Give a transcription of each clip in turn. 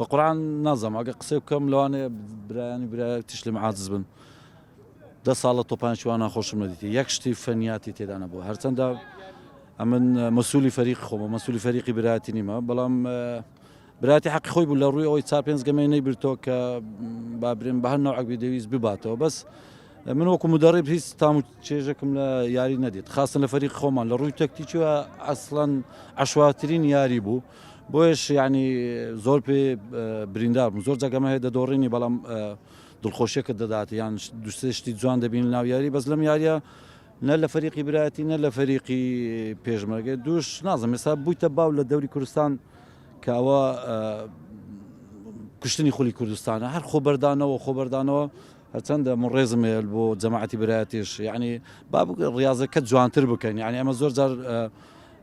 بقورعان نازم ئەگە قسەی بکەم لەوانەیە برایانی برای تیش لێم عاجز بن 10 ساڵە تۆپانی وان ناخۆشم نەدیتە یەک شتی فەنیاتی تێدا نەبووە هەرچەندە ئەمن مەسوولی فەریق خۆمە مەسوولی فەریقی برایەتی نیمە بەڵام برایەتی حەقی خۆی بوو لە ڕووی ئەوەی 4-5 گەمەی نەیبرتەوە کە بابرێن بە هەر نەوعێک دەویست بباتەوە بەس من وەکو مدرب هیچ تام و چێژێکم لە یاری نەدێت خاستن لە فەریق خۆمان لە ڕووی تەکتیکیوە ئەسڵەن عەشواترین یاری بوو بۆیش ینی زۆر پێ بریندار بووم زۆر جەگەمە هەیە دەدۆڕینی بەڵام دڵخۆشیەکە دەدات یان دووسێ شتی جوان دەبین ناو یاری بەس لەم یاریە نە لە فەریقی برایەتی نە لە فەریقی پێشمەرگە دووش نازم ئێستا بوویتە باو لە دەوری کوردستان کەوە کوشتنی خولی کوردستانە هەر خۆبەردانەوە هەرچەندە من ڕێزم هەیە بۆ جەماعەتی برایەتیش یعنی با ڕاضەکە جوانتر بکەین یعنی ئەمە زۆر جار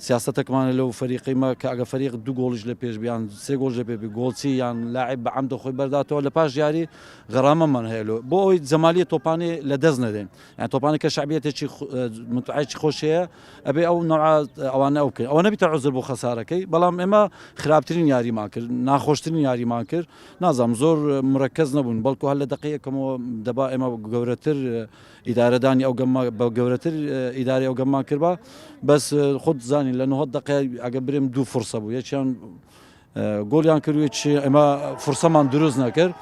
سیاستەکمانە لەو فەریقیمە کە ئەگە فەریق 2 گۆڵش لە پێش بیان 3 گۆڵ لە پێ گۆڵچی یان لاعب بە عەمدە خۆی بەرداتەوە لە پاش یاری غەرامەمان هەیە بۆ ئەوەی جەمالیە تۆپانێ لە دەست نەدەین یان تۆپانێک کە شعبیەتێکی متعایکی خۆش هەیە ئەبێ ئەو نوع ئەوانە ئەو بکەین ئەوە نەبیتە عوزر بۆ خەسارەکەی بەڵام ئێمە خراپترین یاریمان کرد ناخۆشترین یاریمان کرد نازانم زۆر مرەکەز نەبوون بەڵکو هەر لە دقەیەکەمەوە دەبا ئێمە گەورەتر ئیدارەدانی ئەو گەمە بە گەورەتر ئیداری ئەو گەممان کردبا بەس خۆت زانی لە 90 دقەیە ئەگە برێم 2 فرسە بوو یەکیان گۆڵیان کردوێت ئێمە فرسەمان دروست نەکرد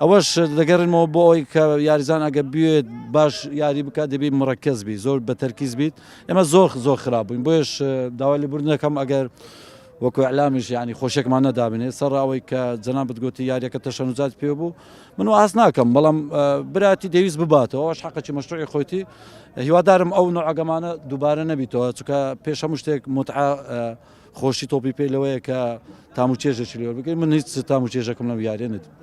ئەوەش دەگەڕێنەوە بۆ ئەوەی کە یاریزان ئەگە بوێت باش یاری بکات دەبێت مرەکەز بی زۆر بە تەرکیز بیت ئێمە زۆر خراپ بووین بۆیش داوای لێبوردنەکەم ئەگەر وەکو ئەعلامیش ینی خۆشێکمان نەدابنێ سەر ئەوەی کە جەنابەت گوتی یاریەکە تەشەنوجات پێ بوو من ئاس ناکەم بەڵام برایەتی دەویست بباتەوە ئەوەش حەقێکی مەشروعی خۆیتی هیوادارم ئەو نوعگەمانە دووبارە نەبیتەوە چونکە پێش هەموو شتێک متعە خۆشی تۆپی پێ لەوەیە کە تام و چێژێکی لێوە بگەین من هیچ تام و چێژەکەم لەم یاریە نەدیم